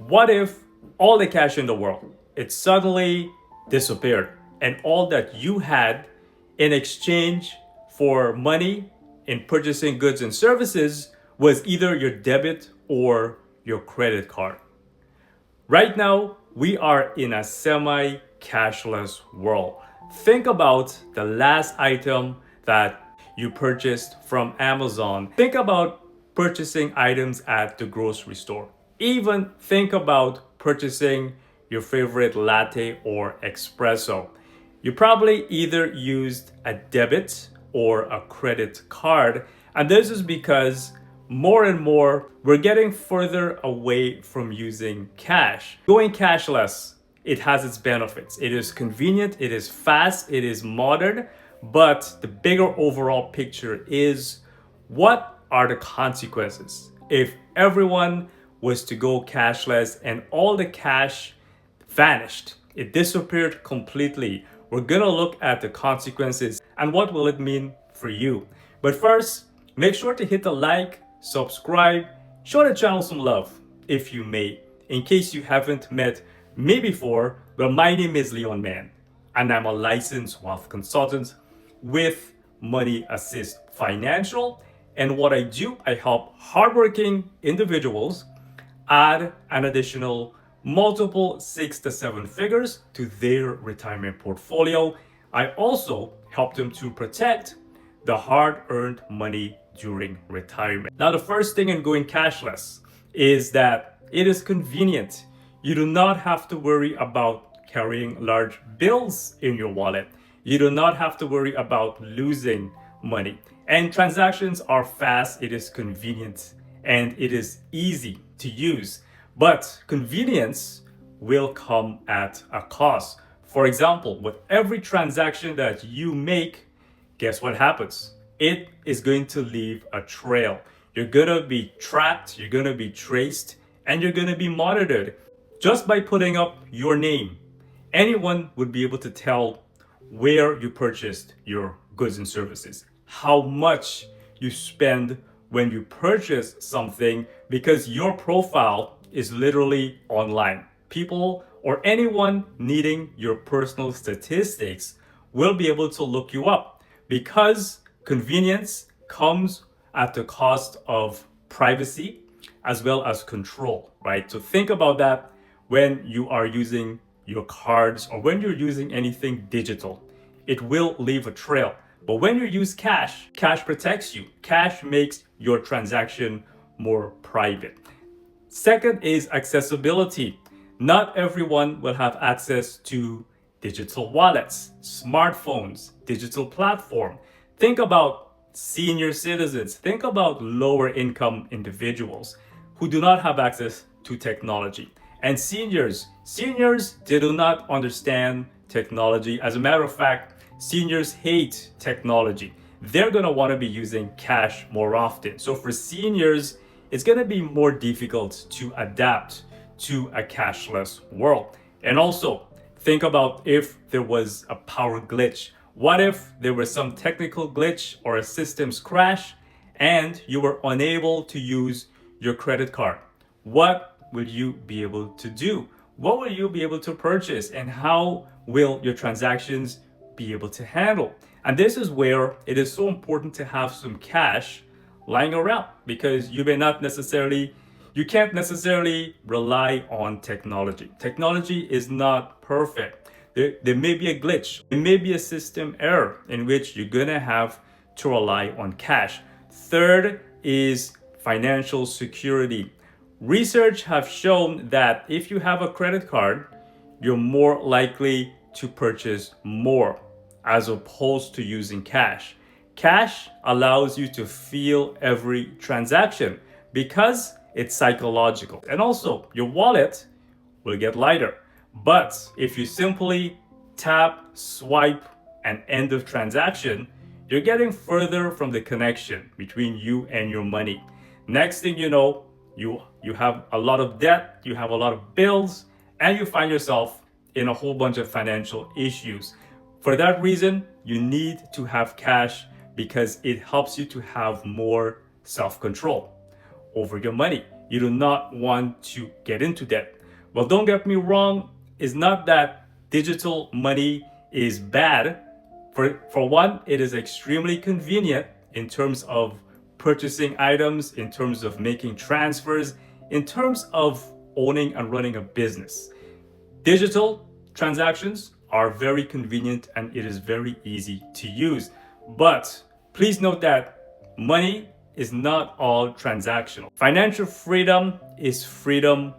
What if all the cash in the world, it suddenly disappeared and all that you had in exchange for money in purchasing goods and services was either your debit or your credit card? Right now, we are in a semi-cashless world. Think about the last item that you purchased from Amazon. Think about purchasing items at the grocery store. Even think about purchasing your favorite latte or espresso. You probably either used a debit or a credit card, and this is because more and more we're getting further away from using cash. Going cashless, it has its benefits. It is convenient, it is fast, it is modern, but the bigger overall picture is, what are the consequences if everyone was to go cashless and all the cash vanished? It disappeared completely. We're gonna look at the consequences and what will it mean for you. But first, make sure to hit the like, subscribe, show the channel some love if you may. In case you haven't met me before, well, my name is Leon Mann and I'm a licensed wealth consultant with Money Assist Financial. And what I do, I help hardworking individuals add an additional multiple 6 to 7 figures to their retirement portfolio. I also help them to protect the hard-earned money during retirement. Now, the first thing in going cashless is that it is convenient. You do not have to worry about carrying large bills in your wallet. You do not have to worry about losing money. And transactions are fast, it is convenient, and it is easy to use. But convenience will come at a cost. For example, with every transaction that you make, guess what happens? It is going to leave a trail. You're gonna be tracked, you're gonna be traced, and you're gonna be monitored. Just by putting up your name, anyone would be able to tell where you purchased your goods and services, how much you spend when you purchase something, because your profile is literally online. People or anyone needing your personal statistics will be able to look you up, because convenience comes at the cost of privacy as well as control, right? So think about that when you are using your cards or when you're using anything digital. It will leave a trail. But when you use cash, cash protects you. Cash makes your transaction more private. Second is accessibility. Not everyone will have access to digital wallets, smartphones, digital platform. Think about senior citizens. Think about lower income individuals who do not have access to technology. And seniors, they do not understand technology. As a matter of fact, seniors hate technology. They're gonna wanna be using cash more often. So for seniors, it's gonna be more difficult to adapt to a cashless world. And also, think about if there was a power glitch. What if there was some technical glitch or a systems crash and you were unable to use your credit card? What will you be able to do? What will you be able to purchase, and how will your transactions be able to handle? And this is where it is so important to have some cash lying around, because you can't necessarily rely on technology. Technology is not perfect. There may be a glitch. There may be a system error in which you're gonna have to rely on cash. Third is financial security. Research have shown that if you have a credit card, you're more likely to purchase more as opposed to using cash. Cash allows you to feel every transaction because it's psychological. And also, your wallet will get lighter. But if you simply tap, swipe, and end of transaction, you're getting further from the connection between you and your money. Next thing you know, you have a lot of debt, you have a lot of bills, and you find yourself in a whole bunch of financial issues. For that reason, you need to have cash because it helps you to have more self-control over your money. You do not want to get into debt. Well, don't get me wrong, it's not that digital money is bad. For one, it is extremely convenient in terms of purchasing items, in terms of making transfers, in terms of owning and running a business. Digital transactions are very convenient and it is very easy to use. But please note that money is not all transactional. Financial freedom is freedom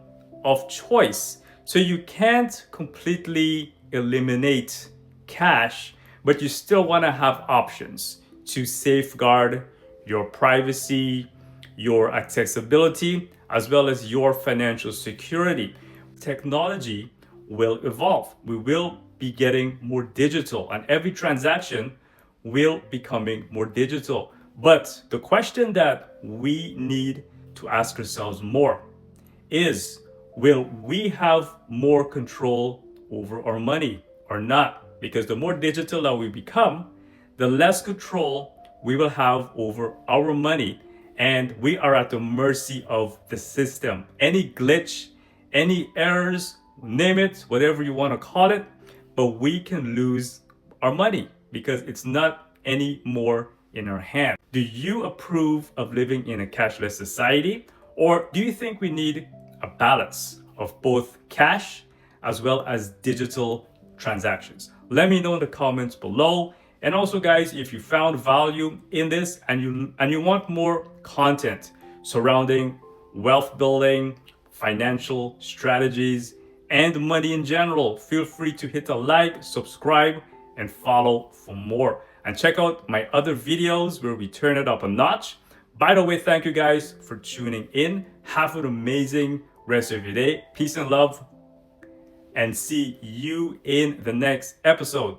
of choice. So you can't completely eliminate cash, but you still want to have options to safeguard your privacy, your accessibility, as well as your financial security. Technology will evolve. We will be getting more digital, and every transaction will becoming more digital. But the question that we need to ask ourselves more is, will we have more control over our money or not? Because the more digital that we become, the less control we will have over our money, and we are at the mercy of the system. Any glitch, any errors, name it, whatever you want to call it, but we can lose our money because it's not any more in our hand. Do you approve of living in a cashless society, or do you think we need a balance of both cash as well as digital transactions? Let me know in the comments below. And also, guys, if you found value in this and you want more content surrounding wealth building, financial strategies, and money in general, feel free to hit a like, subscribe, and follow for more. And check out my other videos where we turn it up a notch. By the way, thank you guys for tuning in. Have an amazing rest of your day. Peace and love, and see you in the next episode.